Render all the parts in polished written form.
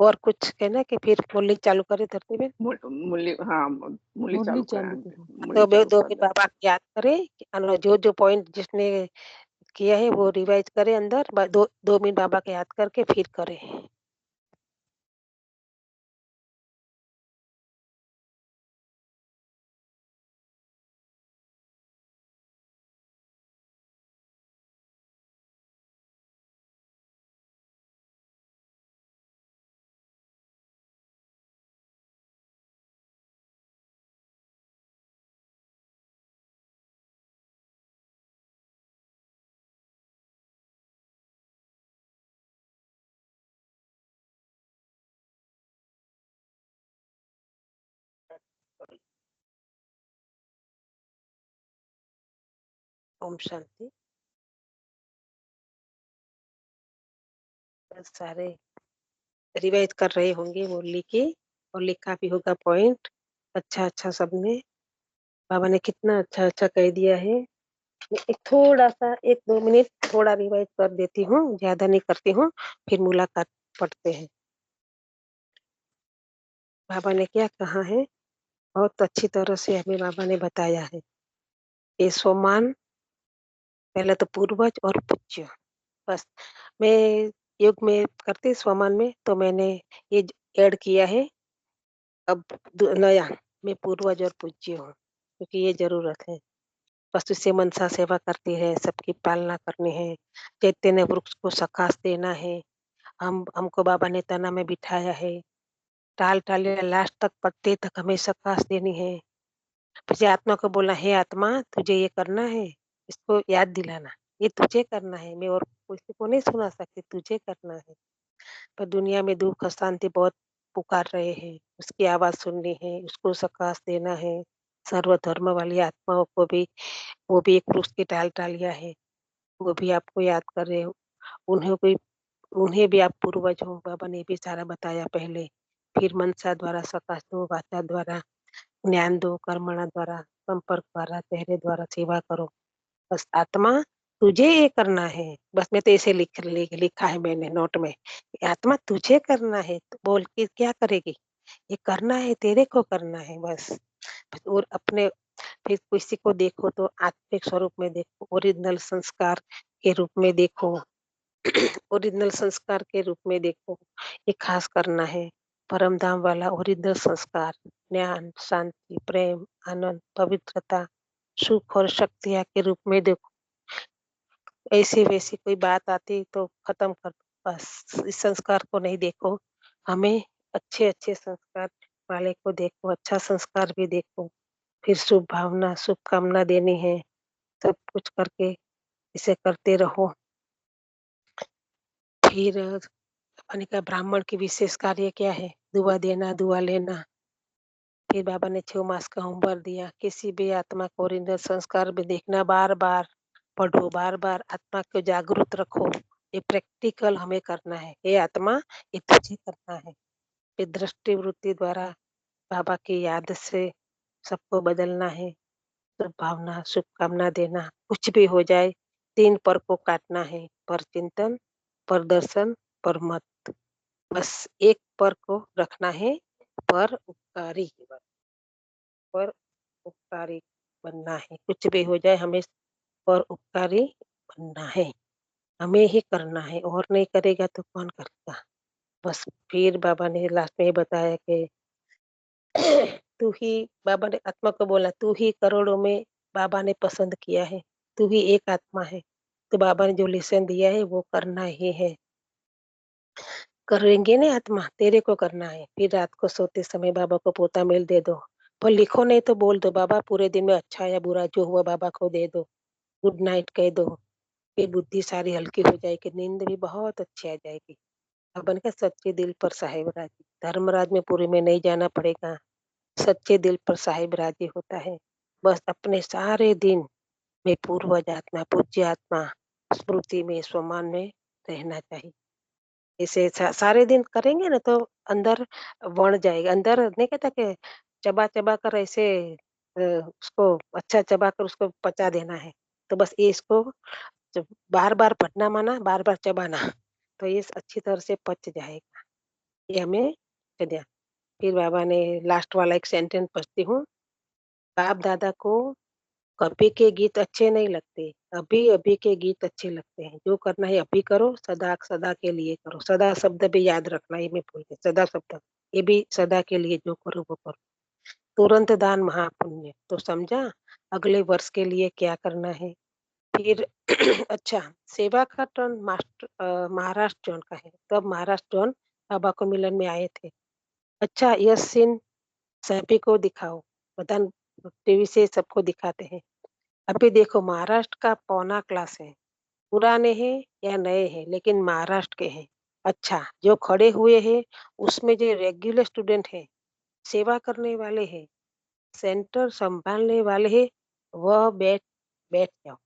और कुछ कहना है कि फिर मुरली चालू करें धरती में? मुरली, हाँ, मुरली मुरली चालू चालू करें, करो। मुरली तो चालू दो कर मिनट दें। बाबा को याद करें जो पॉइंट जिसने किया है वो रिवाइज करें अंदर, दो 2 मिनट बाबा को याद करके फिर करें। ओम शांति। बस सारे रिवाइज कर रहे होंगे मुरली की और लिखा भी होगा पॉइंट। अच्छा सबने, बाबा ने कितना अच्छा कह दिया है। एक थोड़ा सा 1-2 मिनट थोड़ा रिवाइज कर देती हूँ, ज्यादा नहीं करती हूँ, फिर मुलाकात पढ़ते हैं। बाबा ने क्या कहा है, बहुत अच्छी तरह से हमें बाबा ने बताया है। ये सोमान, पहले तो पूर्वज और पूज्य, बस मैं योग में करती स्वमान में तो मैंने ये ऐड किया है। अब नया, मैं पूर्वज और पूज्य हूँ, क्योंकि ये जरूरत है। वस्तु से मनसा सेवा करती है, सबकी पालना करनी है, चैतन्य वृक्ष को सकाश देना है। हमको बाबा ने तना में बिठाया है, टाल टाल लास्ट तक पत्ते तक हमें सकाश देनी है। फिर आत्मा को बोला, हे आत्मा तुझे ये करना है, इसको याद दिलाना, ये तुझे करना है, मैं और किसी को नहीं सुना सकती, तुझे करना है। पर दुनिया में दुख अशांति बहुत पुकार रहे हैं, उसकी आवाज सुननी है, उसको सकाश देना है। सर्व धर्म वाली आत्माओं को भी, वो भी एक वृक्ष की टाल टालियां है, वो भी आपको याद कर रहे हो। उन्हें भी उन्हें भी आप पूर्वज हो, बाबा ने भी सारा बताया पहले। फिर मनसा द्वारा सकाश दो, वाचा द्वारा ज्ञान दो, कर्मणा द्वारा, संपर्क द्वारा, चेहरे द्वारा सेवा करो। बस आत्मा तुझे ये करना है, बस मैं तो ऐसे लिखा है मैंने नोट में, आत्मा तुझे करना है, तो बोल के क्या करेगी, ये करना है तेरे को करना है बस। और अपने फिर किसी को देखो तो आत्मिक स्वरूप में देखो, ओरिजिनल संस्कार के रूप में देखो। ओरिजिनल संस्कार के रूप में देखो, ये खास करना है। परम धाम वाला ओरिजिनल संस्कार, ज्ञान, शांति, प्रेम, आनंद, पवित्रता, सुख और शक्तियाँ के रूप में देखो। ऐसी वैसी कोई बात आती तो खत्म कर दो, बस इस संस्कार को नहीं देखो। हमें अच्छे संस्कार वाले को देखो, अच्छा संस्कार भी देखो। फिर शुभ भावना, शुभकामना देनी है, सब कुछ करके इसे करते रहो। फिर मैंने कहा ब्राह्मण की विशेष कार्य क्या है, दुआ देना, दुआ लेना। फिर बाबा ने 6 मास का होमवर्क दिया, किसी भी आत्मा को ओरिजिनल संस्कार में देखना, बार बार पढ़ो, बार बार आत्मा को जागरूक रखो। ये प्रैक्टिकल हमें करना है, ये आत्मा ये तुझे करना है। फिर दृष्टि वृत्ति द्वारा बाबा की याद से सबको बदलना है। शुभ भावना, शुभकामना देना, कुछ भी हो जाए, 3 पर को काटना है, पर चिंतन, पर दर्शन, पर मत। बस एक पर को रखना है, पर उपकारी, पर उपकारी बनना है। कुछ भी हो जाए हमें पर उपकारी बनना है, हमें ही करना है, और नहीं करेगा तो कौन करेगा। बस फिर बाबा ने लास्ट में बताया कि तू ही, बाबा ने आत्मा को बोला, तू ही करोड़ों में बाबा ने पसंद किया है, तू ही एक आत्मा है, तो बाबा ने जो लेसन दिया है वो करना ही है। करेंगे ना आत्मा, तेरे को करना है। फिर रात को सोते समय बाबा को पोता मेल दे दो, पर लिखो नहीं तो बोल दो, बाबा पूरे दिन में अच्छा या बुरा जो हुआ बाबा को दे दो, गुड नाइट कह दो। फिर बुद्धि सारी हल्की हो जाएगी, नींद भी बहुत अच्छी आ जाएगी। अपन का सच्चे दिल पर साहिब राजी, धर्मराज में पूरी में नहीं जाना पड़ेगा, सच्चे दिल पर साहिब राजी होता है। बस अपने सारे दिन में पूर्वज आत्मा, पूज्य आत्मा स्मृति में, स्वमान में रहना चाहिए। इसे सारे दिन करेंगे ना तो अंदर बढ़ जाएगा। अंदर नहीं कहता कि चबा चबा कर ऐसे उसको अच्छा चबा कर उसको पचा देना है, तो बस ये इसको बार बार पढ़ना, माना बार बार चबाना, तो ये अच्छी तरह से पच जाएगा। ये हमें दिया। फिर बाबा ने लास्ट वाला एक सेंटेंस पढ़ती हूँ। बाप दादा को कभी के गीत अच्छे नहीं लगते, अभी अभी के गीत अच्छे लगते हैं। जो करना है अभी करो, सदा सदा के लिए करो। सदा शब्द भी याद रखना, ये मैं भूल गई, सदा शब्द, ये भी सदा के लिए जो करो वो करो। तुरंत दान महापुण्य, तो समझा अगले वर्ष के लिए क्या करना है। फिर अच्छा, सेवा का टर्न महाराष्ट्र जोन का है। तब महाराष्ट्र जोन बाबा को मिलन में आए थे। अच्छा, यह सीन सभी को दिखाओ, बदन टीवी से सबको दिखाते हैं। अभी देखो, महाराष्ट्र का पौना क्लास है, पुराने हैं या नए हैं, लेकिन महाराष्ट्र के हैं। अच्छा, जो खड़े हुए हैं उसमें जो रेगुलर स्टूडेंट है, सेवा करने वाले हैं, सेंटर संभालने वाले हैं, वह बैठ बैठ जाओ।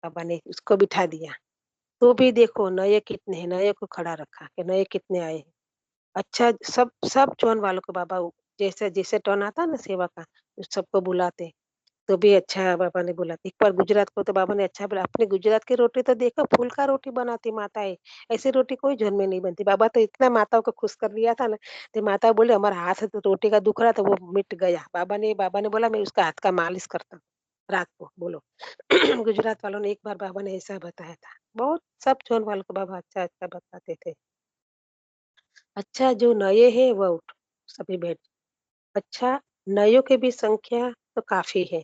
पापा ने उसको बिठा दिया। तो भी देखो नए कितने हैं, नए को खड़ा रखा कि नए कितने आए हैं। अच्छा, सब सब टर्न वालों को बाबा जैसे जैसे टर्न आता है ना सेवा का, उस सबको बुलाते। तो भी अच्छा बाबा ने बोला। एक बार गुजरात को तो बाबा ने अच्छा बोला, अपने गुजरात की रोटी तो देखो, फूल का रोटी बनाती माताएं, ऐसी रोटी कोई झोन में नहीं बनती। बाबा तो इतना माताओं को खुश कर दिया था ना, तो माता बोले हमारा हाथ से तो रोटी का दुख रहा था वो मिट गया। बाबा ने बोला मैं उसका हाथ का मालिश करता हूँ रात को, बोलो। गुजरात वालों ने एक बार बाबा ने ऐसा बताया था। बहुत सब झोन वालों को बाबा अच्छा अच्छा बताते थे। अच्छा, जो नए हैं वह उठो, सभी बैठ। अच्छा, नयों की भी संख्या तो काफी है।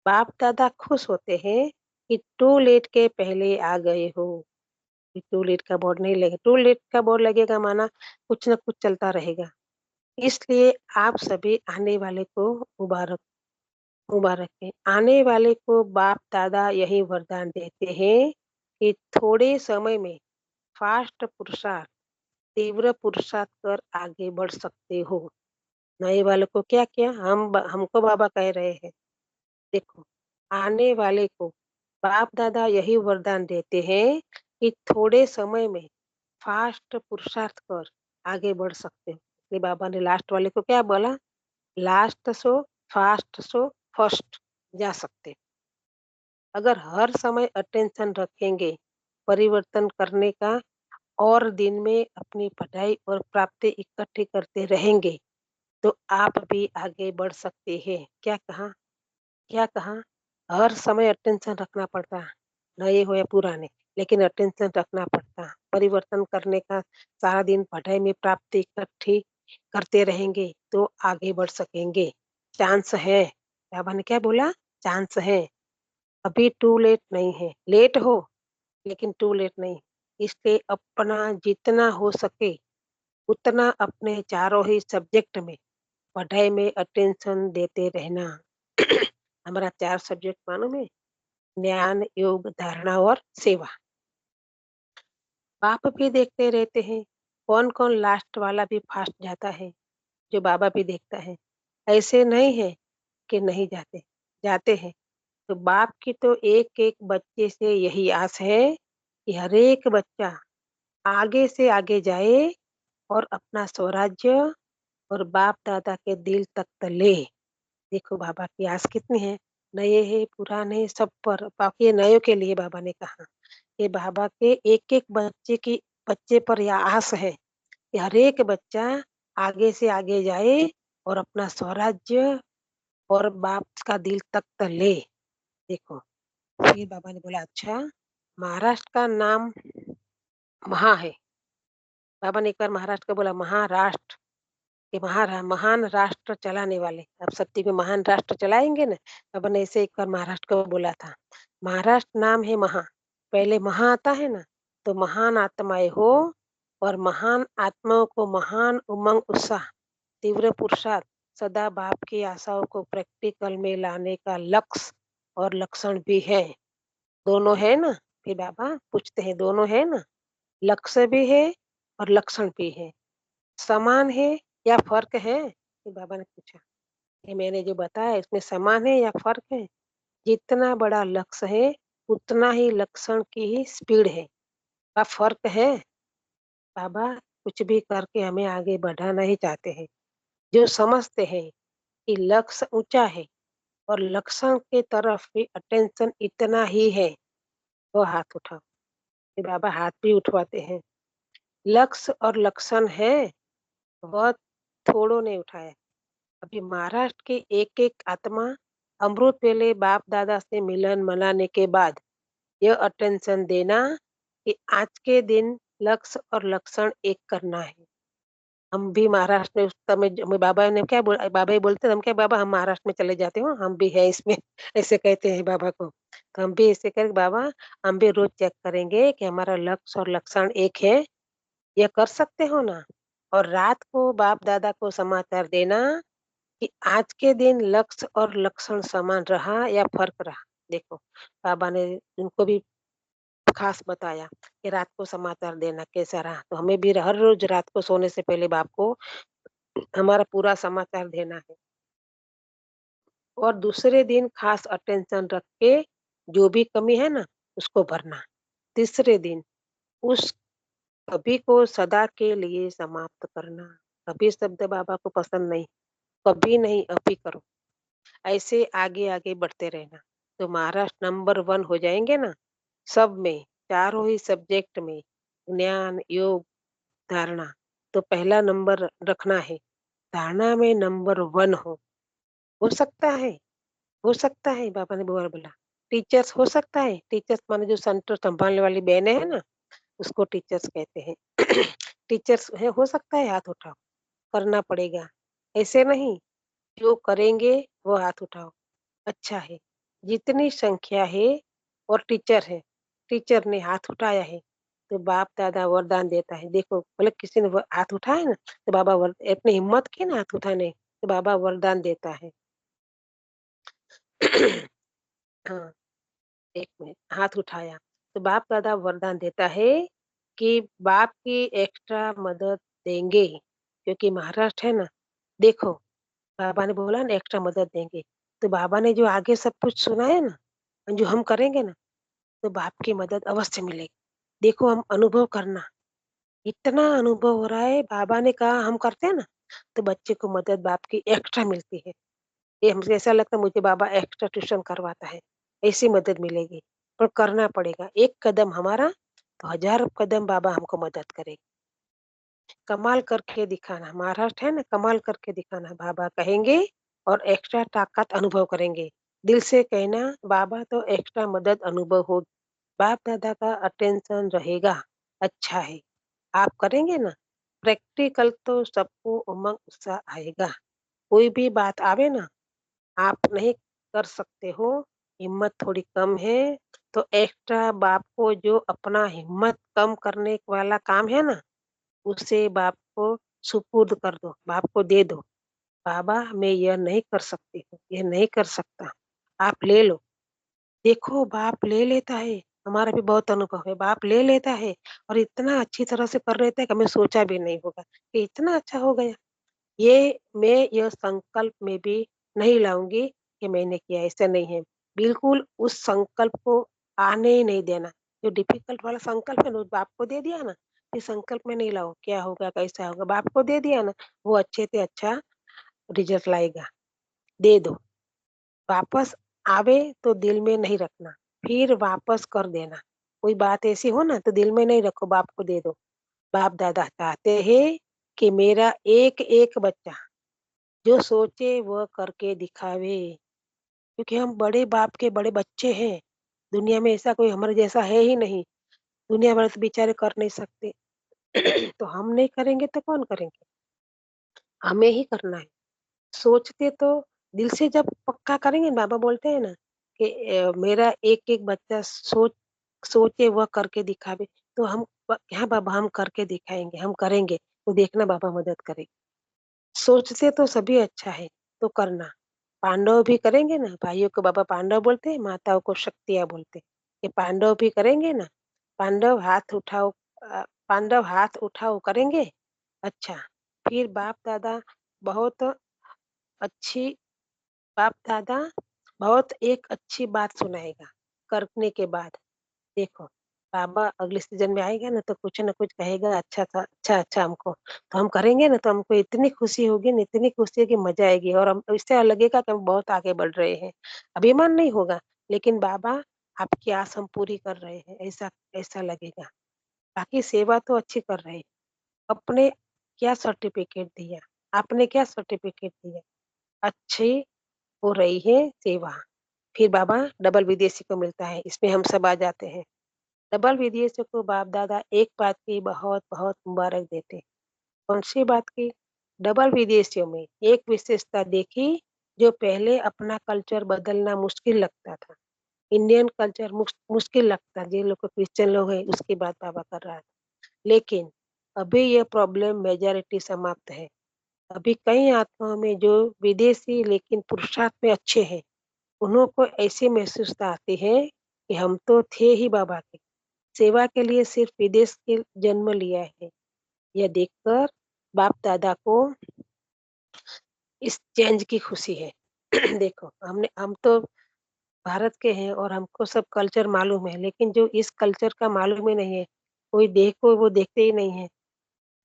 बाप दादा खुश होते हैं कि टू लेट के पहले आ गए हो। टू लेट का बोर्ड नहीं लगेगा, टू लेट का बोर्ड लगेगा माना कुछ न कुछ चलता रहेगा। इसलिए आप सभी आने वाले को मुबारक मुबारक है। आने वाले को बाप दादा यही वरदान देते हैं कि थोड़े समय में फास्ट पुरुषार्थ, तीव्र पुरुषार्थ कर आगे बढ़ सकते हो। नए वाले को क्या किया, हमको बाबा कह रहे हैं। देखो, आने वाले को बाप दादा यही वरदान देते हैं कि थोड़े समय में फास्ट पुरुषार्थ कर आगे बढ़ सकते हो। इसलिए बाबा ने लास्ट वाले को क्या बोला, last so fast so first जा सकते हो। अगर हर समय अटेंशन रखेंगे परिवर्तन करने का, और दिन में अपनी पढ़ाई और प्राप्ति इकट्ठी करते रहेंगे, तो आप भी आगे बढ़ सकते हैं। क्या कहा? हर समय अटेंशन रखना पड़ता है, नए हो या पुराने, लेकिन अटेंशन रखना पड़ता है। परिवर्तन करने का, सारा दिन पढ़ाई में प्राप्ति इकट्ठी करते रहेंगे तो आगे बढ़ सकेंगे। चांस है, बाबा ने क्या बोला, चांस है, अभी टू लेट नहीं है। लेट हो लेकिन टू लेट नहीं। इसलिए अपना जितना हो सके उतना अपने चारों ही सब्जेक्ट में, पढ़ाई में अटेंशन देते रहना। हमारा 4 सब्जेक्ट मालूम है? ज्ञान, योग, धारणा और सेवा। बाप भी देखते रहते हैं, कौन-कौन लास्ट वाला भी फास्ट जाता है, जो बाबा भी देखता है। ऐसे नहीं है कि नहीं जाते, जाते हैं। तो बाप की तो एक-एक बच्चे से यही आस है कि हर एक बच्चा आगे से आगे जाए और अपना स्वराज्य और बाप दादा के दिल तक ले। देखो बाबा की आस कितनी है, नए हैं, पुराने सब पर, बाकी ये नयों के लिए बाबा ने कहा, ये बाबा के एक-एक बच्चे पर यह आस है कि हर एक बच्चा आगे से आगे जाए और अपना स्वराज्य और बाप का दिल तक ले। देखो, फिर बाबा ने बोला अच्छा, महाराष्ट्र का नाम महा है। बाबा ने एक बार महाराष्ट्र का बोला महाराष्ट्र, कि महान राष्ट्र चलाने वाले, अब सत्य में महान राष्ट्र चलाएंगे ना। बाबा ने ऐसे एक बार महाराष्ट्र को बोला था। महाराष्ट्र नाम है महा, पहले महा आता है ना, तो महान आत्माएं हो, और महान आत्माओं को महान उमंग उत्साह, तीव्र पुरुषार्थ, सदा बाप की आशाओं को प्रैक्टिकल में लाने का लक्ष्य और लक्षण भी है। दोनों है ना? फिर बाबा पूछते हैं दोनों है ना? लक्ष्य भी है और लक्षण भी है। समान है या फ़र्क है? फिर बाबा ने पूछा, ये मैंने जो बताया इसमें समान है या फ़र्क है? जितना बड़ा लक्ष्य है, उतना ही लक्षण की ही स्पीड है। क्या फ़र्क है? बाबा कुछ भी करके हमें आगे बढ़ाना ही चाहते हैं। जो समझते हैं कि लक्ष्य ऊँचा है और लक्षण की तरफ भी अटेंशन इतना ही है, वो हाथ उठाओ। फिर बाबा हाथ भी उठवाते हैं। लक्ष्य और लक्षण है, वह थोड़ों ने उठाया। अभी महाराष्ट्र के एक-एक आत्मा अमृत वेले बाप-दादा से मिलन मनाने के बाद यह अटेंशन देना कि आज के दिन लक्ष्य और लक्षण एक करना है। हम भी महाराष्ट्र में उस समय जो बाबा ने क्या बोला बाबा ही बोलते थे, हम क्या बाबा हम महाराष्ट्र में चले जाते हो, हम भी हैं इसमें ऐसे कहते हैं बाबा को। तो हम भी ऐसे करें बाबा हम भी रोज़ चेक करेंगे कि हमारा लक्ष्य और लक्षण एक है, ये कर सकते हो ना? और रात को बाप-दादा को समाचार देना कि आज के दिन लक्ष्य और लक्षण समान रहा या फ़र्क रहा। देखो, बाबा ने उनको भी ख़ास बताया कि रात को समाचार देना कैसा रहा। तो हमें भी हर रोज़ रात को सोने से पहले बाप को हमारा पूरा समाचार देना है और दूसरे दिन ख़ास अटेंशन रख के जो भी कमी है ना, उसको भरना। तीसरे दिन उस कभी को सदा के लिए समाप्त करना। कभी शब्द बाबा को पसंद नहीं, कभी नहीं, अभी करो। ऐसे आगे-आगे बढ़ते रहना। तो महाराष्ट्र नंबर 1 हो जाएँगे ना, सब में, चारों ही सब्जेक्ट में, ज्ञान, योग, धारणा। तो पहला नंबर रखना है, धारणा में नंबर 1 हो सकता है, हो सकता है, बाबा ने बोला। टीचर्स हो सकता है, टीचर्स माने जो सेंटर सँभालने वाली बहनें हैं ना, उसको टीचर्स कहते हैं। टीचर्स है हो सकता है हाथ उठाओ, करना पड़ेगा। ऐसे नहीं, जो करेंगे वो हाथ उठाओ। अच्छा है, जितनी संख्या है और टीचर है, टीचर ने हाथ उठाया है, तो बाप-दादा वरदान देता है। देखो, भले किसी ने व हाथ उठाया ना, तो बाबा वर अपनी हिम्मत की ना हाथ उठाने, तो बाबा वरदान देता है। हाँ, 1 मिनट, हाथ उठाया, तो बाप-दादा वरदान देता है कि बाप की एक्स्ट्रा मदद देंगे, क्योंकि महाराष्ट्र है ना, देखो, बाबा ने बोला ना एक्स्ट्रा मदद देंगे, तो बाबा ने जो आगे सब कुछ सुना है ना, जो हम करेंगे ना तो बाप की मदद अवश्य मिलेगी। देखो हम अनुभव करना, इतना अनुभव हो रहा है, बाबा ने कहा हम करते हैं ना, तो बच्चे को मदद बाप की एक्स्ट्रा मिलती है। ये हमसे ऐसा लगता है मुझे बाबा एक्स्ट्रा ट्यूशन करवाता है, ऐसी मदद मिलेगी। पर करना पड़ेगा, एक कदम हमारा, तो हज़ारों कदम बाबा हमको मदद करेंगे। कमाल करके दिखाना, महाराष्ट्र है ना, कमाल करके दिखाना, बाबा कहेंगे और एक्स्ट्रा ताकत अनुभव करेंगे। दिल से कहना, बाबा तो एक्स्ट्रा मदद अनुभव होगी। बाप-दादा का अटेंशन रहेगा, अच्छा है। आप करेंगे ना, प्रैक्टिकल तो सबको उमंग उत्साह आएगा। कोई भी बात आवे ना, आप नहीं कर सकते हो, हिम्मत थोड़ी कम है, तो एक्स्ट्रा बाप को जो अपना हिम्मत कम करने वाला काम है ना, उसे बाप को सुपुर्द कर दो, बाप को दे दो। बाबा मैं यह नहीं कर सकती हूँ, यह नहीं कर सकता, आप ले लो। देखो बाप ले लेता है, हमारा भी बहुत अनुभव है, बाप ले लेता है और इतना अच्छी तरह से कर लेता है कि हमें सोचा भी नहीं होगा, कि इतना अच्छा हो गया। ये मैं यह संकल्प में भी नहीं लाऊँगी कि मैंने किया, ऐसा नहीं है। बिल्कुल उस संकल्प को आने ही नहीं देना। जो डिफ़िकल्ट वाला संकल्प है ना, वो बाप को दे दिया ना, इस संकल्प में नहीं लाओ, क्या होगा, कैसा होगा, बाप को दे दिया ना, वो अच्छे से अच्छा रिज़ल्ट लाएगा, दे दो। वापस आवे तो दिल में नहीं रखना, फिर वापस कर देना। कोई बात ऐसी हो ना तो दिल में नहीं रखो, बाप को दे दो। बाप-दादा चाहते हैं कि मेरा एक-एक बच्चा जो सोचे वह करके दिखावे, क्योंकि हम बड़े बाप के बड़े बच्चे हैं। दुनिया में ऐसा कोई हमारे जैसा है ही नहीं, दुनिया वाले तो बेचारे कर नहीं सकते। तो हम नहीं करेंगे तो कौन करेंगे? हमें ही करना है। सोचते तो दिल से जब पक्का करेंगे बाबा बोलते हैं ना कि मेरा एक-एक बच्चा सोचे वह करके दिखावे, तो हम हाँ बाबा हम करके दिखाएँगे, हम करेंगे, तो देखना बाबा मदद करेंगे। सोचते तो सभी अच्छा है, तो करना। पांडव भी करेंगे ना, भाइयों को बाबा पांडव बोलते हैं, माताओं को शक्तियाँ बोलते हैं। ये पांडव भी करेंगे ना, पांडव हाथ उठाओ करेंगे? अच्छा, फिर बाप-दादा बहुत अच्छी बाप-दादा बहुत एक अच्छी बात सुनाएगा, करने के बाद। देखो, बाबा अगले सीज़न में आएगा ना तो कुछ न कुछ कहेगा अच्छा था अच्छा-अच्छा हमको। तो हम करेंगे ना तो हमको इतनी खुशी होगी ना, इतनी खुशी है कि मज़ा आएगी और हम इससे लगेगा कि हम बहुत आगे बढ़ रहे हैं। अभिमान नहीं होगा, लेकिन बाबा आपकी आस हम पूरी कर रहे हैं, ऐसा ऐसा लगेगा। बाकी सेवा तो अच्छी कर रहे हैं। अपने क्या सर्टिफिकेट दिया? आपने क्या सर्टिफिकेट दिया? अच्छी हो रही है सेवा। फिर बाबा डबल विदेशी को मिलता है, इसमें हम सब आ जाते हैं। डबल विदेशी को बाप-दादा एक बात की बहुत-बहुत मुबारक देते हैं। कौन-सी बात की? डबल विदेशियों में एक विशेषता देखी, जो पहले अपना कल्चर बदलना मुश्किल लगता था। इंडियन कल्चर मुश्किल लगता, जिन लोग को क्रिश्चियन लोग हैं, उसकी बात बाबा कर रहा है। लेकिन अभी ये प्रॉब्लम मेजॉरिटी समाप्त है। अभी कई आत्माओं में जो विदेशी लेकिन पुरुषार्थ में अच्छे हैं, उन्हों को ऐसी महसूसता आती है कि हम तो थे ही बाबा के, सेवा के लिए सिर्फ विदेश के जन्म लिया है। यह देखकर बाप-दादा को इस चेंज की खुशी है। देखो, हम तो भारत के हैं और हमको सब कल्चर मालूम है, लेकिन जो इस कल्चर का मालूम ही नहीं है, कोई देखो वो देखते ही नहीं है,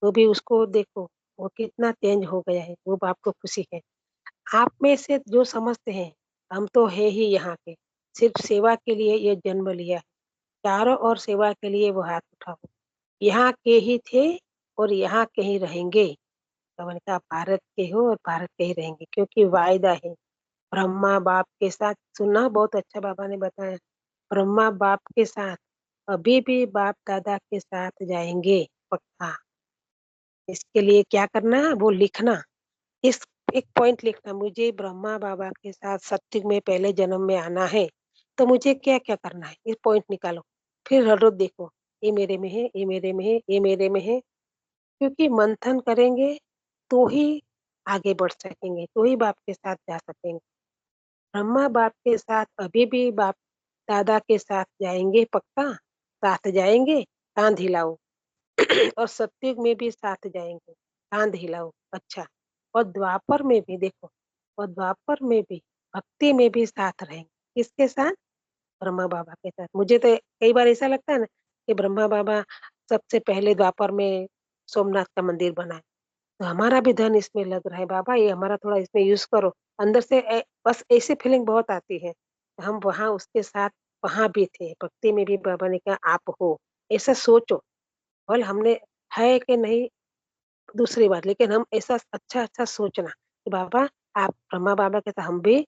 वो भी उसको देखो, वो कितना चेंज हो गया है, वो बाप को खुशी है। आप में से जो समझते हैं, हम तो है ही यहाँ के, सिर्फ सेवा के लिए ये जन्म लिया है, चारों ओर सेवा के लिए वो हाथ उठाओ। यहाँ के ही थे और यहाँ के ही रहेंगे। तो मैंने कहा भारत के हो और भारत के ही रहेंगे, क्योंकि वायदा है। ब्रह्मा बाप के साथ सुना, बहुत अच्छा बाबा ने बताया। ब्रह्मा बाप के साथ अभी भी बाप दादा के साथ जाएँगे पक्का। इसके लिए क्या करना है वो लिखना, इस एक पॉइंट लिखना, मुझे ब्रह्मा बाबा के साथ सत्युग में पहले जन्म में आना है, तो मुझे क्या-क्या करना है? ये पॉइंट निकालो। फिर हर रोज़ देखो, ये मेरे में है, ये मेरे में है, ये मेरे में है, क्योंकि मंथन करेंगे तो ही आगे बढ़ सकेंगे, तो ही बाप के साथ जा सकेंगे। ब्रह्मा बाप के साथ अभी भी बाप दादा के साथ जाएँगे पक्का? साथ जाएँगे? काँध हिलाओ। और सतयुग में भी साथ जाएँगे, काँध हिलाओ। अच्छा, और द्वापर में भी देखो, और द्वापर में भी, भक्ति में भी साथ रहेंगे। किसके साथ? ब्रह्मा बाबा के साथ। मुझे तो कई बार ऐसा लगता है ना कि ब्रह्मा बाबा सबसे पहले द्वापर में सोमनाथ का मंदिर बनाए। तो हमारा भी धन इसमें लग रहा है बाबा, ये हमारा थोड़ा इसमें यूज़ करो। अंदर से बस ऐसी फीलिंग बहुत आती है। हम वहाँ उसके साथ वहाँ भी थे, भक्ति में भी बाबा ने कहा आप हो, ऐसा सोचो। भले हमने है कि नहीं दूसरी बात, लेकिन हम ऐसा अच्छा-अच्छा सोचना कि बाबा आप ब्रह्मा बाबा के साथ हम भी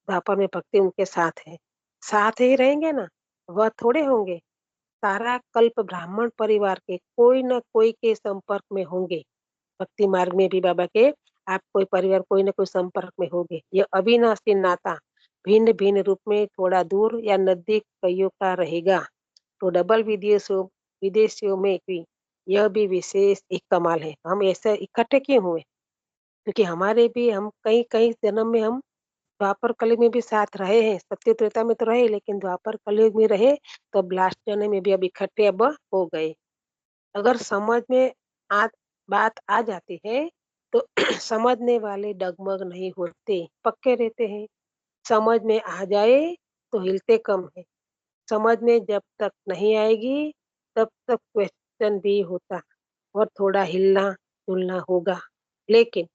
द्वापर में भक्ति उनके साथ हैं। साथ ही रहेंगे ना, वह थोड़े होंगे। सारा कल्प ब्राह्मण परिवार के कोई न कोई के संपर्क में होंगे। भक्ति मार्ग में भी बाबा के आप कोई परिवार कोई न कोई संपर्क में होंगे। ये अविनाशी नाता भिन्न-भिन्न रूप में थोड़ा दूर या नज़दीक कइयों का रहेगा। तो डबल विदेशियों में भी यह भी विशेष एक कमाल है। हम ऐसे इकट्ठे क्यों हुए? क्योंकि हमारे भी हम कई-कई जन्म में हम द्वापर कलयुग में भी साथ रहे हैं। सत्य त्रेता में तो रहे, लेकिन द्वापर कलयुग में रहे, तो अब लास्ट जन्म में भी अब इकट्ठे अब हो गए। अगर समझ में आ बात आ जाती है, तो समझने वाले डगमग नहीं होते, पक्के रहते हैं। समझ में आ जाए, तो हिलते कम हैं। समझ में जब तक नहीं आएगी, तब तक क्वेश्चन भी होता और थोड़ा हिलना-डुलना होगा। लेकिन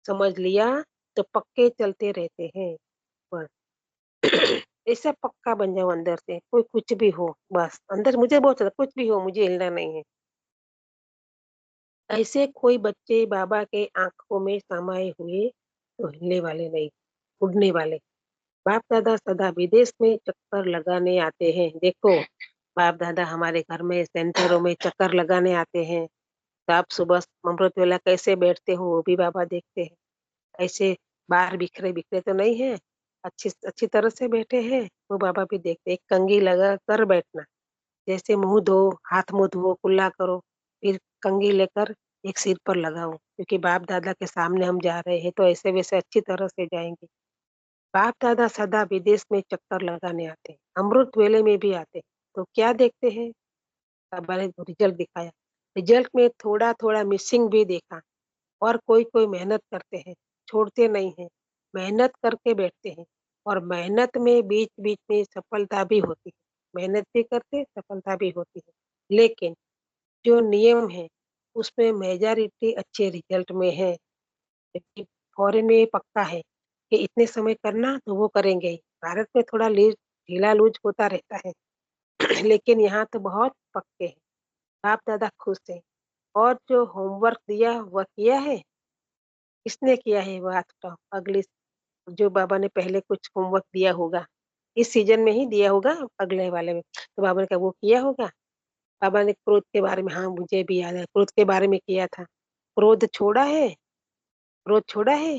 समझ लिया, तो पक्के चलते रहते हैं बस। ऐसा पक्का बन जाओ अंदर से, कोई कुछ भी हो बस, अंदर मुझे बहुत ज़्यादा कुछ भी हो, मुझे हिलना नहीं है। ऐसे कोई बच्चे बाबा के आँखों में समाये हुए तो हिलने वाले नहीं, उड़ने वाले। बाप-दादा सदा विदेश में चक्कर लगाने आते हैं। देखो, बाप-दादा हमारे घर में सेंटरों में चक्कर लगाने आते हैं। तो आप सुबह अमृत वेला कैसे बैठते हो, वो भी बाबा देखते हैं। ऐसे बाहर बिखरे-बिखरे तो नहीं हैं, अच्छी अच्छी तरह से बैठे हैं, वो बाबा भी देखते हैं। एक कंघी लगा कर बैठना, जैसे मुँह धो, हाथ-मुँह धो, कुल्ला करो, फिर कंघी लेकर एक सिर पर लगाओ, क्योंकि बाप-दादा के सामने हम जा रहे हैं, तो ऐसे-वैसे अच्छी तरह से जाएँगे। बाप-दादा सदा विदेश में चक्कर लगाने आते हैं, अमृत वेले में भी आते हैं, तो क्या देखते हैं? बाबा ने रिज़ल्ट दिखाया। रिज़ल्ट में थोड़ा-थोड़ा मिसिंग भी देखा और कोई-कोई मेहनत करते हैं, छोड़ते नहीं हैं, मेहनत करके बैठते हैं और मेहनत में बीच-बीच में सफलता भी होती है। मेहनत भी करते, सफलता भी होती है। लेकिन जो नियम है, उसमें मेजॉरिटी अच्छे रिज़ल्ट में है। जबकि फॉरेन में ये पक्का है कि इतने समय करना तो वो करेंगे ही। भारत में थोड़ा ढीला-लूज़ होता रहता है, लेकिन यहाँ तो बहुत पक्के हैं। बाप-दादा खुश हैं। और जो होमवर्क दिया वह किया है? किसने किया है वो हाथ उठाओ। अगले जो बाबा ने पहले कुछ होमवर्क दिया होगा, इस सीज़न में ही दिया होगा अगले वाले में, तो बाबा ने कहा वो किया होगा? बाबा ने क्रोध के बारे में हाँ, मुझे भी याद है, क्रोध के बारे में किया था। क्रोध छोड़ा है? क्रोध छोड़ा है?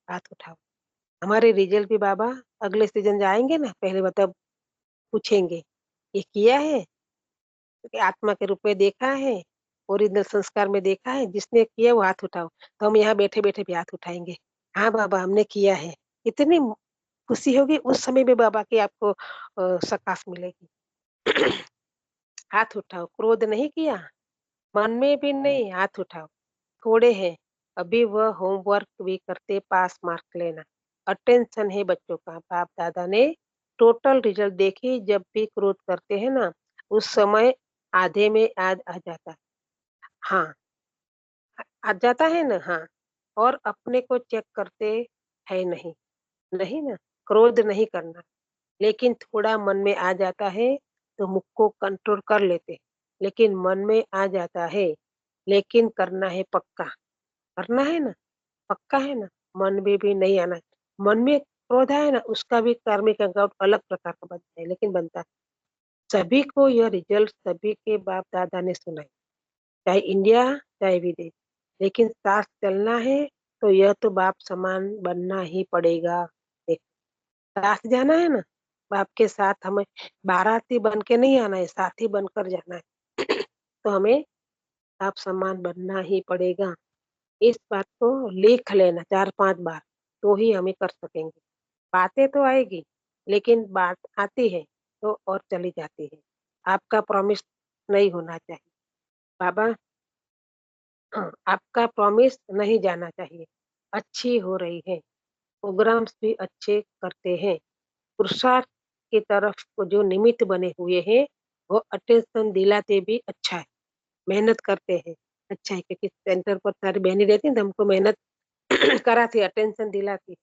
हाथ उठाओ। हमारे रिजल्ट भी बाबा अगले सीज़न जाएँगे ना, पहले मतलब पूछेंगे, ये किया है? कि आत्मा के रूप में देखा है? ओरिजिनल संस्कार में देखा है? जिसने किया वो हाथ उठाओ। तो हम यहाँ बैठे-बैठे भी हाथ उठाएँगे। हाँ बाबा हमने किया है। इतनी खुशी होगी उस समय भी बाबा की आपको शाबाश मिलेगी। हाथ उठाओ, क्रोध नहीं किया? मन में भी नहीं, हाथ उठाओ। थोड़े हैं, अभी वह होमवर्क भी करते पास मार्क लेना। अटेंशन है बच्चों का, बाप-दादा ने टोटल रिजल्ट देखिए जब भी क्रोध करते हैं ना, उस समय आधे में आ जाता है। हाँ, आ जाता है ना? हाँ, और अपने को चेक करते हैं नहीं, नहीं ना? क्रोध नहीं करना। लेकिन थोड़ा मन में आ जाता है, तो मुख को कंट्रोल कर लेते हैं। लेकिन मन में आ जाता है, लेकिन करना है पक्का। करना है ना? पक्का है ना? मन में भी नहीं आना है। मन में क्रोध आया ना, उसका भी कार्मिक अकाउंट अलग प्रकार का बनता है, लेकिन बनता है। सभी को यह रिजल्ट सभी के बाप-दादा ने सुनाई, चाहे इंडिया, चाहे विदेश। लेकिन साथ चलना है, तो यह तो बाप समान बनना ही पड़ेगा। एक साथ जाना है ना, बाप के साथ हमें बाराती बन के नहीं आना है, साथी बनकर जाना है। तो हमें बाप समान बनना ही पड़ेगा। इस बात को लिख लेना 4-5 बार, तो ही हमें कर सकेंगे। बातें तो आएगी, लेकिन बात आती है, तो और चली जाती है। आपका प्रॉमिस नहीं होना चाहिए। बाबा हाँ, आपका प्रॉमिस नहीं जाना चाहिए। अच्छी हो रही है, प्रोग्राम्स भी अच्छे करते हैं। पुरुषार्थ की तरफ को जो निमित्त बने हुए हैं, वो अटेंशन दिलाते भी अच्छा है, मेहनत करते हैं, अच्छा है क्योंकि सेंटर पर सारी बहनें रहती हैं तो हमको मेहनत कराती है, अटेंशन दिलाती है।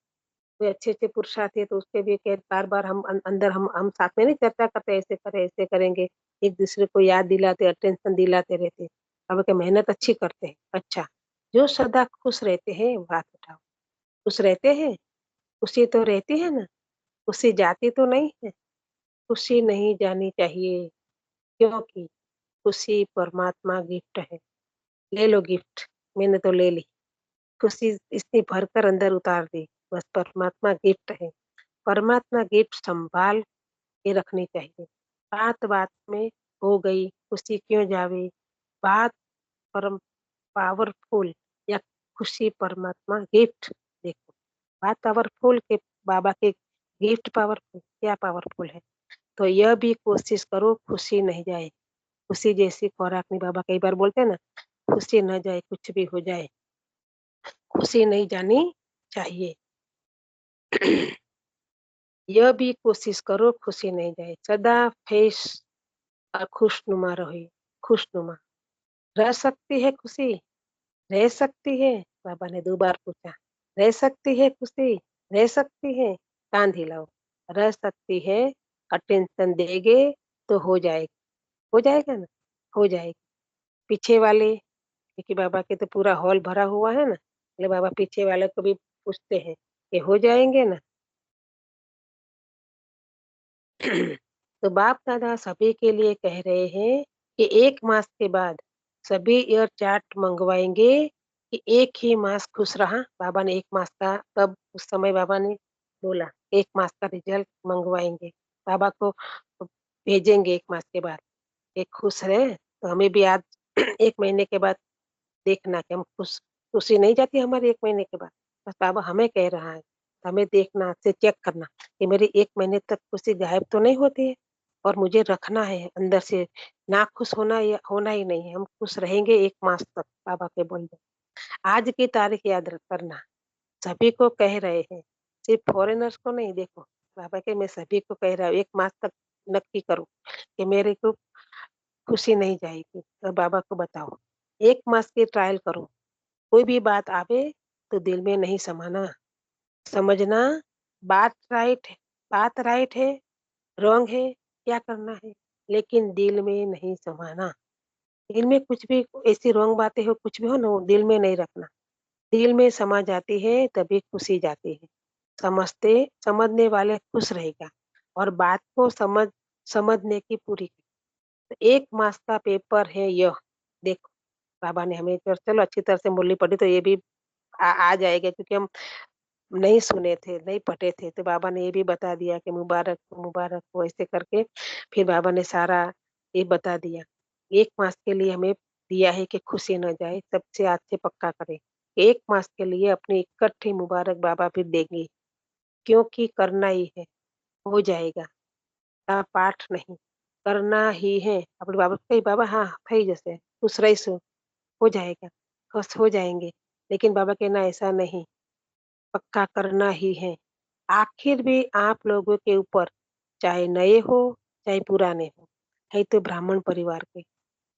कोई अच्छे-अच्छे पुरुषार्थ है तो उसके भी के बार-बार हम अंदर हम साथ में नहीं चर्चा करते ऐसे करें, ऐसे करेंगे, एक-दूसरे को याद दिलाते, अटेंशन दिलाते रहते हैं। अब क्या मेहनत अच्छी करते हैं, अच्छा। जो सदा खुश रहते हैं, वो हाथ उठाओ। खुश रहते हैं? खुशी तो रहती है ना? खुशी जाती तो नहीं है? खुशी नहीं जानी चाहिए, क्योंकि खुशी परमात्मा गिफ्ट है। ले लो गिफ्ट, मैंने तो ले ली। खुशी इतनी भरकर अंदर उतार दी, बस परमात्मा गिफ्ट है। परमात्मा गिफ्ट सँभाल के रखनी चाहिए। बात-बात में हो गई, खुशी क्यों जावे? बात परम पावरफुल या खुशी परमात्मा गिफ्ट देखो, बात पावरफुल के बाबा के गिफ्ट पावरफुल, क्या पावरफुल है? तो यह भी कोशिश करो खुशी नहीं जाए। खुशी जैसी खुराक नहीं बाबा कई बार बोलते हैं ना, खुशी ना जाए कुछ भी हो जाए, खुशी नहीं जानी चाहिए। यह भी कोशिश करो खुशी नहीं जाए, सदा फेस खुशनुमा रहे, खुशनुमा। रह सकती है खुशी? रह सकती है? बाबा ने 2 बार पूछा। रह सकती है खुशी? रह सकती है? कान हिलाओ। रह सकती है, अटेंशन देंगे तो हो जाएगी। हो जाएगा ना? हो जाएगी। पीछे वाले क्योंकि बाबा के तो पूरा हॉल भरा हुआ है ना, इसलिए बाबा पीछे वाले को भी पूछते हैं कि हो जाएँगे ना? तो बाप-दादा सभी के लिए कह रहे हैं कि 1 मास के बाद सभी ईयर चार्ट मँगवाएँगे कि एक ही मास खुश रहा। बाबा ने 1 मास का तब उस समय बाबा ने बोला 1 मास का रिज़ल्ट मँगवाएँगे। बाबा को भेजेंगे 1 मास के बाद। ये खुश रहे, तो हमें भी आज 1 महीने के बाद देखना कि हम खुशी नहीं जाती हमारी 1 महीने के बाद। बस बाबा हमें कह रहा है, हमें देखना से चेक करना कि मेरी 1 महीने तक खुशी गायब तो नहीं होती है और मुझे रखना है अंदर से, ना खुश होना या होना ही नहीं है, हम खुश रहेंगे 1 मास तक बाबा के बोलने। आज की तारीख याद करना, सभी को कह रहे हैं, सिर्फ फॉरेनर्स को नहीं देखो, बाबा के मैं सभी को कह रहा हूँ 1 मास तक नक्की करो कि मेरे को खुशी नहीं जाएगी, तो बाबा को बताओ। 1 मास की ट्रायल करो। कोई भी बात आवे तो दिल में नहीं समाना, समझना बात राइट है बात राइट है, रॉन्ग है, क्या करना है, लेकिन दिल में नहीं समाना। दिल में कुछ भी ऐसी रॉन्ग बातें हो, कुछ भी हो ना, वो दिल में नहीं रखना। दिल में समा जाती है तभी खुशी जाती है। समझने वाले खुश रहेगा और बात को समझने की पूरी। तो 1 मास का पेपर है यह, देखो बाबा ने हमें तो चलो अच्छी तरह से मुरली पढ़ी तो ये भी आ जाएगा क्योंकि हम नहीं सुने थे, नहीं पढ़े थे, तो बाबा ने ये भी बता दिया कि मुबारक हो ऐसे करके फिर बाबा ने सारा ये बता दिया। 1 मास के लिए हमें दिया है कि खुशी न जाए, सबसे आज से पक्का करें। 1 मास के लिए अपनी इकट्ठी मुबारक बाबा फिर देंगे, क्योंकि करना ही है, हो जाएगा। पाठ नहीं, करना ही है। अपने बाबा कही बाबा हाँ, થઈ જશે, खुश रहीશું, हो जाएगा, खुश हो जाएँगे। लेकिन बाबा कहना ऐसा नहीं, पक्का करना ही है। आखिर भी आप लोगों के ऊपर, चाहे नए हो, चाहे पुराने हो, है तो ब्राह्मण परिवार के।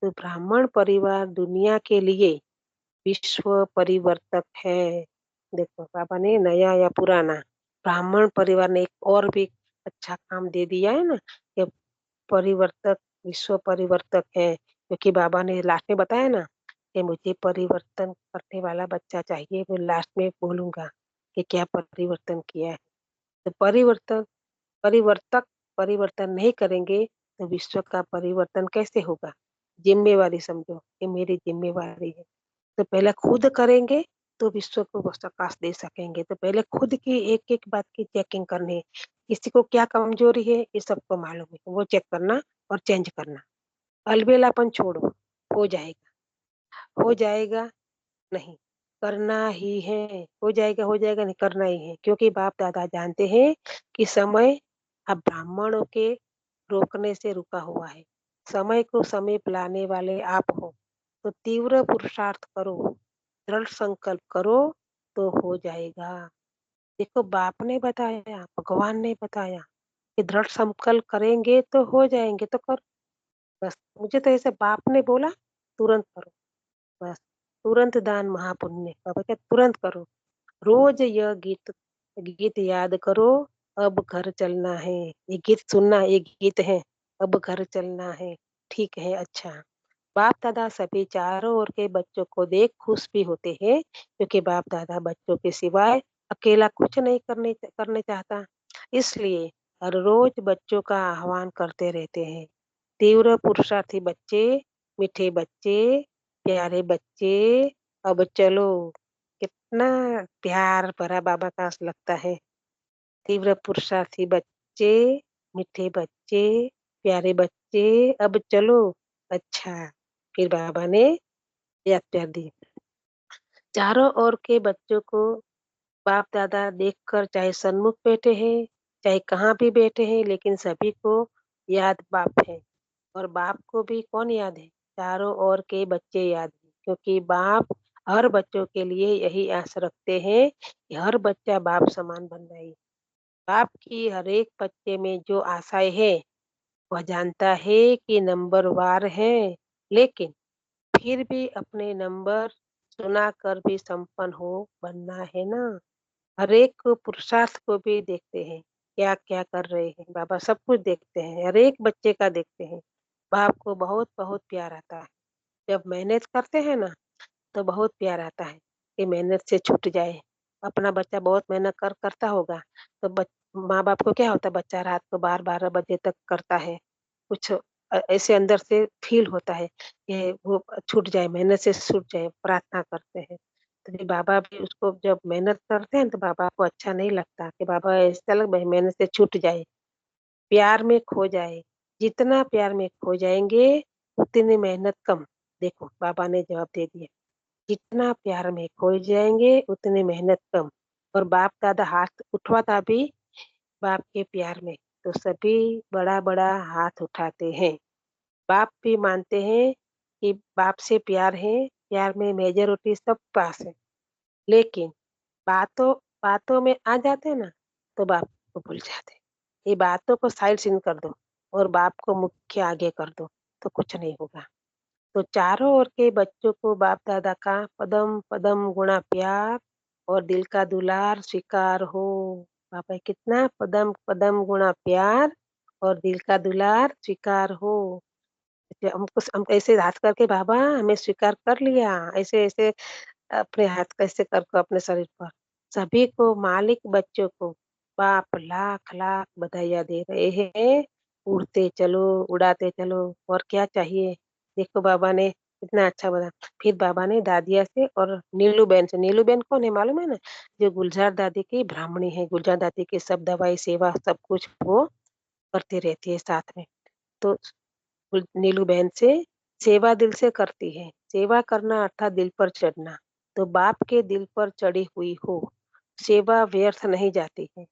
तो ब्राह्मण परिवार दुनिया के लिए विश्व परिवर्तक है। देखो बाबा ने नया या पुराना, ब्राह्मण परिवार ने एक और भी अच्छा काम दे दिया है ना कि परिवर्तक, विश्व परिवर्तक है, क्योंकि बाबा ने लास्ट में बताया ना कि मुझे परिवर्तन करने वाला बच्चा चाहिए, मैं लास्ट में बोलूँगा कि क्या परिवर्तन किया है। तो परिवर्तक परिवर्तन नहीं करेंगे तो विश्व का परिवर्तन कैसे होगा? ज़िम्मेवारी समझो, ये मेरी ज़िम्मेवारी है। तो पहले खुद करेंगे तो विश्व को वो प्रकाश दे सकेंगे। तो पहले खुद की एक-एक बात की चेकिंग करनी है। किसी को क्या कमज़ोरी है ये सबको मालूम है, वो चेक करना और चेंज करना। अलबेलापन छोड़ो, हो जाएगा, हो जाएगा नहीं, करना ही है, हो जाएगा नहीं, करना ही है। क्योंकि बाप-दादा जानते हैं कि समय अब ब्राह्मणों के रोकने से रुका हुआ है। समय को समीप लाने वाले आप हो, तो तीव्र पुरुषार्थ करो, दृढ़ संकल्प करो, तो हो जाएगा। देखो बाप ने बताया, भगवान ने बताया कि दृढ़ संकल्प करेंगे तो हो जाएँगे, तो करो। बस मुझे तो ऐसे बाप ने बोला, तुरंत करो, बस। तुरंत दान महापुण्य, बाबा कहते तुरंत करो। रोज यह गीत गीत याद करो, अब घर चलना है। ये गीत सुनना, ये गीत है, अब घर चलना है। ठीक है, अच्छा। बाप-दादा सभी चारों ओर के बच्चों को देख खुश भी होते हैं, क्योंकि बाप-दादा बच्चों के सिवाय अकेला कुछ नहीं करने करने चाहता। इसलिए हर रोज बच्चों का आह्वान करते रहते हैं। तीव्र पुरुषार्थी बच्चे, मीठे बच्चे, प्यारे बच्चे, अब चलो। कितना प्यार भरा बाबा का लगता है। तीव्र पुरुषार्थी बच्चे, मीठे बच्चे, प्यारे बच्चे, अब चलो। अच्छा, फिर बाबा ने याद कर दी। चारों ओर के बच्चों को बाप-दादा देखकर चाहे सन्मुख बैठे हैं, चाहे कहाँ भी बैठे हैं, लेकिन सभी को याद बाप है। और बाप को भी कौन याद है? चारों ओर के बच्चे याद हैं, क्योंकि बाप हर बच्चों के लिए यही आस रखते हैं कि हर बच्चा बाप समान बन जाए। बाप की हर एक बच्चे में जो आशाएँ हैं, वह जानता है कि नंबरवार हैं, लेकिन फिर भी अपने नंबर सुनाकर भी संपन्न हो बनना है ना। हर एक को पुरुषार्थ को भी देखते हैं, क्या-क्या कर रहे हैं, बाबा सब कुछ देखते हैं, हर एक बच्चे का देखते हैं। बाप को बहुत-बहुत प्यार आता है। जब मेहनत करते हैं ना, तो बहुत प्यार आता है कि मेहनत से छूट जाए। अपना बच्चा बहुत मेहनत करता होगा, तो माँ-बाप को क्या होता है बच्चा रात को 12-12 बजे तक करता है। कुछ ऐसे अंदर से फ़ील होता है कि वो छूट जाए, मेहनत से छूट जाए, प्रार्थना करते हैं। तो फिर बाबा भी उसको जब मेहनत करते हैं, तो बाबा को अच्छा नहीं लगता कि बाबा ऐसा लग मेहनत से छूट जाए, प्यार में खो जाए। जितना प्यार में खो जाएँगे, उतनी मेहनत कम। देखो बाबा ने जवाब दे दिया। जितना प्यार में खो जाएँगे, उतनी मेहनत कम। और बाप-दादा हाथ उठवाता भी बाप के प्यार में, तो सभी बड़ा-बड़ा हाथ उठाते हैं। बाप भी मानते हैं कि बाप से प्यार है, प्यार में मेजॉरिटी सब पास है। लेकिन बातों बातों में आ जाते हैं ना, तो बाप को भूल जाते हैं। ये बातों को साइड सीन कर दो और बाप को मुख्य आगे कर दो, तो कुछ नहीं होगा। तो चारों ओर के बच्चों को बाप-दादा का पदम-पदम गुणा प्यार और दिल का दुलार स्वीकार हो। बाबा कितना पदम-पदम गुणा प्यार और दिल का दुलार स्वीकार हो। हम ऐसे हाथ करके बाबा हमें स्वीकार कर लिया, ऐसे-ऐसे अपने हाथ कैसे कर अपने शरीर पर। सभी को मालिक बच्चों को बाप लाख-लाख बधाइयाँ दे रहे हैं। उड़ते चलो, उड़ाते चलो और क्या चाहिए? देखो बाबा ने इतना अच्छा बना। फिर बाबा ने दादिया से और नीलू बहन कौन है मालूम है ना? जो गुलज़ार दादी की ब्राह्मणी है, गुलज़ार दादी की सब दवाई, सेवा सब कुछ वो करती रहती है साथ में। तो नीलू बहन से सेवा दिल से करती है। सेवा करना अर्थात दिल पर चढ़ना। तो बाप के दिल पर चढ़ी हुई हो, सेवा व्यर्थ नहीं जाती है।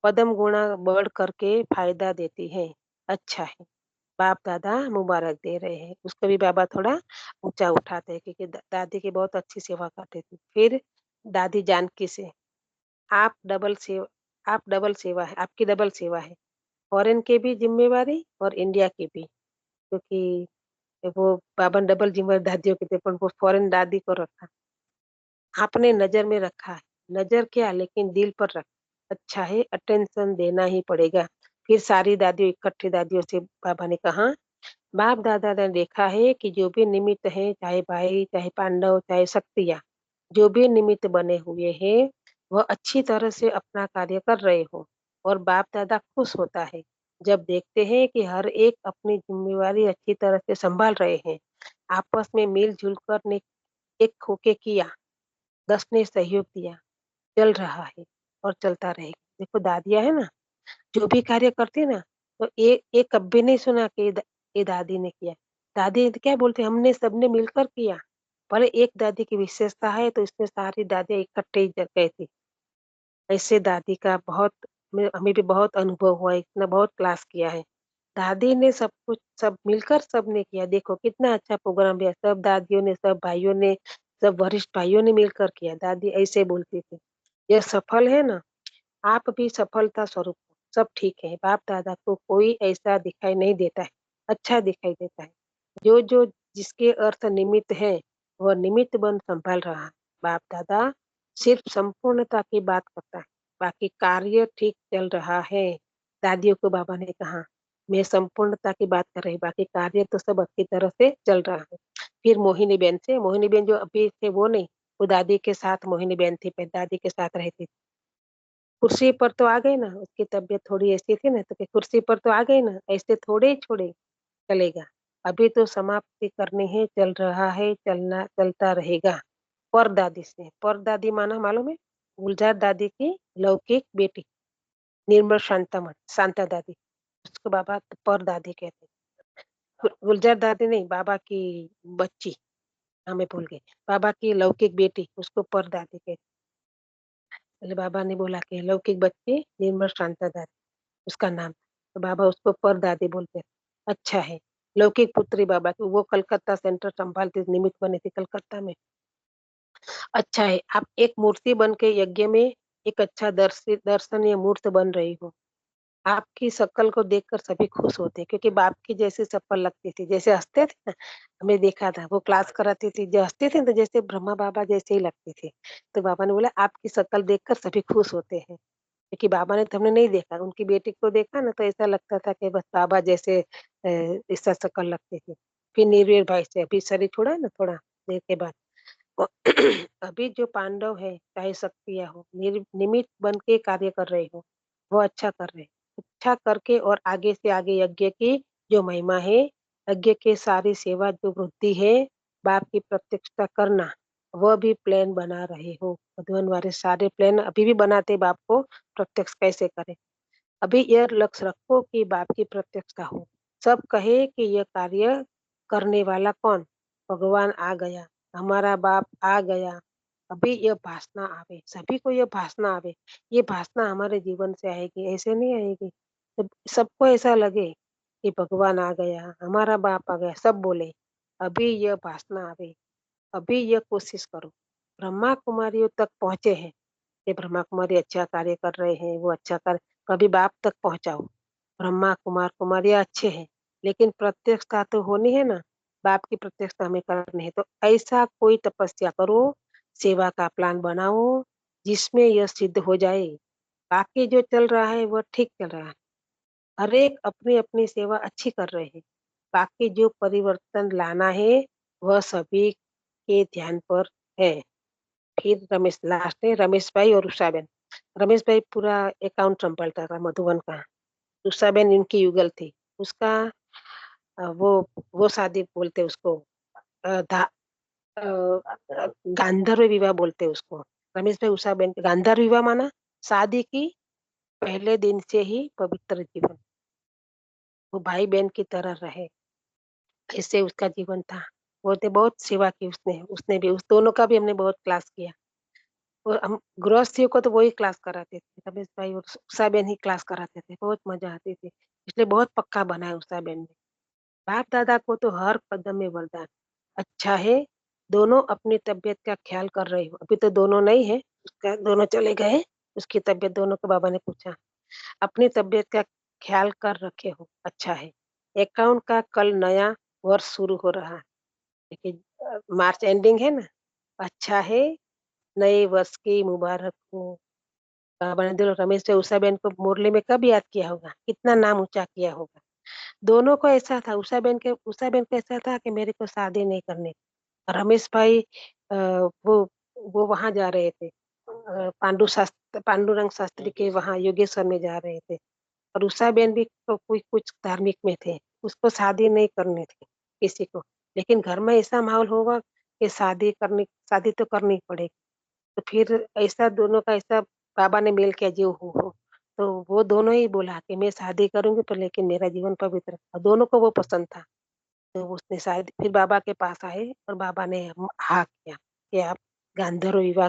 पदम गुणा बढ़ करके फ़ायदा देती है। अच्छा है, बाप-दादा मुबारक दे रहे हैं। उसको भी बाबा थोड़ा ऊँचा उठाते हैं क्योंकि दादी की बहुत अच्छी सेवा करते थे। फिर दादी जानकी से, आप डबल सेव आप डबल सेवा है आपकी डबल सेवा है। फ़ॉरेन की भी ज़िम्मेवारी और इंडिया की भी। क्योंकि वो बाबा ने डबल ज़िम्मेदारी दादियों की थी, पर वो फ़ौरन दादी को रखा। आपने नज़र में रखा है, नज़र क्या लेकिन दिल पर रखा। अच्छा है, अटेंशन देना ही पड़ेगा। फिर सारी दादियों इकट्ठी दादियों से बाबा ने कहा, बाप-दादा ने देखा है कि जो भी निमित्त हैं, चाहे भाई, चाहे पांडव, चाहे शक्तियाँ, जो भी निमित्त बने हुए हैं, वह अच्छी तरह से अपना कार्य कर रहे हो और बाप-दादा खुश होता है, जब देखते हैं कि हर एक अपनी ज़िम्मेवारी अच्छी तरह से सँभाल रहे हैं। आपस में मिल-जुल कर ने एक होके किया, 10 ने सहयोग दिया, चल रहा है और चलता रहेगा। देखो दादियाँ है ना, जो भी कार्य करती है ना, तो ये कभी नहीं सुना कि ये दादी ने किया। दादी तो क्या बोलती हमने सबने मिलकर किया। पर एक दादी की विशेषता है तो इसमें सारी दादियाँ इकट्ठे ही गई थी। ऐसे दादी का बहुत में हमें भी बहुत अनुभव हुआ है, इतना बहुत क्लास किया है। दादी ने सब कुछ सब मिलकर सबने किया, देखो कितना अच्छा प्रोग्राम किया, सब दादियों ने, सब भाइयों ने, सब वरिष्ठ भाइयों ने मिलकर किया। दादी ऐसे बोलती थी, "यह सफल है ना, आप भी सफलता स्वरूप हो, सब ठीक है। बाप-दादा को कोई ऐसा दिखाई नहीं देता है, अच्छा दिखाई देता है। जो जिसके अर्थ निमित्त है, वह निमित्त बन संभाल रहा है। बाप-दादा सिर्फ संपूर्णता की बात करता है, बाकी कार्य ठीक चल रहा है।" दादियों को बाबा ने कहा, "मैं संपूर्णता की बात कर रही, बाकी कार्य तो सब अच्छी तरह से चल रहा है।" फिर मोहिनी बहन जो अभी थे वो नहीं, वो दादी के साथ मोहिनी बहन थी, पहले दादी के साथ रहती थी। कुर्सी पर तो आ गए ना, उसकी तबीयत थोड़ी ऐसी थी ना, तो कि कुर्सी पर तो आ गए ना, ऐसे थोड़े ही छोड़े चलेगा। अभी तो समाप्ति करनी है, चल रहा है, चलना चलता रहेगा। परदादी से, परदादी माना मालूम है? गुलज़ार दादी की लौकिक बेटी, निर्मल शांता दादी, उसको बाबा परदादी कहते हैं। गुलज़ार दादी नहीं, बाबा की बच्ची, हाँ, मैं भूल गई। बाबा की लौकिक बेटी, उसको परदादी कहते हैं। पहले बाबा ने बोला कि लौकिक बच्ची निर्मल शांता दादी। उसका नाम, तो बाबा उसको परदादी बोलते हैं। अच्छा है, लौकिक पुत्री बाबा की, वो कलकत्ता सेंटर संभालती निमित्त बनी थी कलकत्ता में। अच्छा है, आप एक मूर्ति बन के यज्ञ में एक अच्छा दर्शनीय मूर्त बन रही हो। आपकी शक्ल को देखकर सभी खुश होते हैं क्योंकि बाप की जैसी शक्ल लगती थी, जैसे हँसते थे ना, हमने देखा था, वो क्लास कराती थी, जो हँसती थी तो जैसे ब्रह्मा बाबा जैसे ही लगती थी। तो बाबा ने बोला आपकी शक्ल देखकर सभी खुश होते हैं। क्योंकि बाबा ने तो हमने नहीं देखा, उनकी बेटी को देखा ना तो ऐसा लगता था कि बस बाबा जैसे ऐसा शक्ल लगती थी। फिर नीरवेल भाई से अभी शरीर छोड़ा है ना थोड़ा देर के बाद, वो अभी जो पांडव है, चाहे शक्तियाँ हो, निमित्त बन के कार्य कर रहे हो, वो अच्छा कर रहे हैं। अच्छा करके और आगे से आगे यज्ञ की जो महिमा है, यज्ञ की सारी सेवा जो वृद्धि है, बाप की प्रत्यक्षता करना, वह भी प्लान बना रहे हो। मधुबन वाले सारे प्लान अभी भी बनाते बाप को प्रत्यक्ष कैसे करें। अभी यह लक्ष्य रखो कि बाप की प्रत्यक्षता हो। सब कहे कि यह कार्य करने वाला कौन? भगवान आ गया, हमारा बाप आ गया। अभी यह भासना आवे, सभी को यह भासना आवे। ये भासना हमारे जीवन से आएगी, ऐसे नहीं आएगी। सबको ऐसा लगे कि भगवान आ गया, हमारा बाप आ गया, सब बोले। अभी यह भासना आवे, अभी यह कोशिश करो। ब्रह्मा कुमारियों तक पहुँचे हैं। ये ब्रह्मा कुमारी अच्छा कार्य कर रहे हैं, वो अच्छा कार्य कभी बाप तक पहुँचाओ। ब्रह्मा कुमार कुमारियाँ अच्छे हैं, लेकिन प्रत्यक्षता तो होनी है ना, बाप की प्रत्यक्षता हमें करनी है। तो ऐसा कोई तपस्या करो, सेवा का प्लान बनाओ, जिसमें यह सिद्ध हो जाए। बाकी जो चल रहा है, वह ठीक चल रहा है। हर एक अपनी-अपनी सेवा अच्छी कर रहे हैं। बाकी जो परिवर्तन लाना है, वह सभी के ध्यान पर है। फिर लास्ट में रमेश भाई और उषाबेन। रमेश भाई पूरा अकाउंट संभालता था मधुबन का। उषाबेन इनकी युगल थी। उसका वो शादी बोलते उसको, अ, धा अ, गांधर्व विवाह बोलते उसको। रमेश भाई उषाबेन गांधर्व विवाह माना शादी की पहले दिन से ही पवित्र जीवन। वो भाई बहन की तरह रहे, ऐसे उसका जीवन था। बोलते बहुत सेवा की उसने उसने भी, उस दोनों का भी हमने बहुत क्लास किया। और हम गृहस्थियों को तो वही क्लास कराते थे, रमेश भाई और उषा बहन ही क्लास कराते थे, बहुत मजा आती थी। इसलिए बहुत पक्का बना है उषा बहन ने। बाप दादा को तो हर कदम में वरदान। अच्छा है, दोनों अपनी तबीयत का ख्याल कर रही हो। अभी तो दोनों नहीं है, उसका दोनों चले गए। उसकी तबीयत, दोनों के बाबा ने पूछा, अपनी तबीयत का ख्याल कर रखे हो, अच्छा है। अकाउंट का कल नया वर्ष शुरू हो रहा है, लेकिन मार्च एंडिंग है ना। अच्छा है, नए वर्ष की मुबारक हो। बाबा ने दिल रमेश से उषा बहन को मुरली में कब याद किया होगा, कितना नाम ऊंचा किया होगा। दोनों को ऐसा था, उषा बहन को ऐसा था कि मेरे को शादी नहीं करनी। रमेश भाई वो वहां जा रहे थे, पांडुरंग शास्त्री के वहां योगेश्वर में जा रहे थे। और उषा बहन भी तो कोई कुछ धार्मिक में थे, उसको शादी नहीं करनी थी किसी को। लेकिन घर में ऐसा माहौल होगा कि शादी तो करनी पड़ेगी। तो फिर ऐसा दोनों का ऐसा बाबा ने मेल किया जो हो। तो वो दोनों ही बोला कि मैं शादी करूंगी, पर लेकिन मेरा जीवन पवित्र, और दोनों को वो पसंद था। तो उसने शायद फिर बाबा के पास आए और बाबा ने हाँ किया कि आप गांधर्व विवाह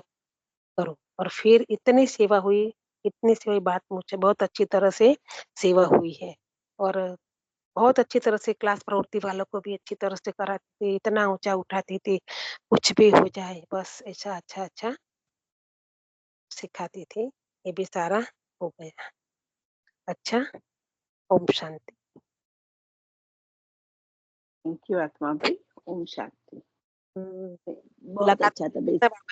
करो। और फिर इतनी सेवा हुई, बात मुझे बहुत अच्छी तरह से सेवा हुई है। और बहुत अच्छी तरह से क्लास प्रवृत्ति वालों को भी अच्छी तरह से कराती थी, इतना ऊंचा उठाती थी, कुछ भी हो जाए बस ऐसा अच्छा अच्छा सिखाती थी। ये भी सारा हो गया। अच्छा, ओम शांति। थैंक यू आत्मा भाई। ओम शांति। बहुत अच्छा था लगातार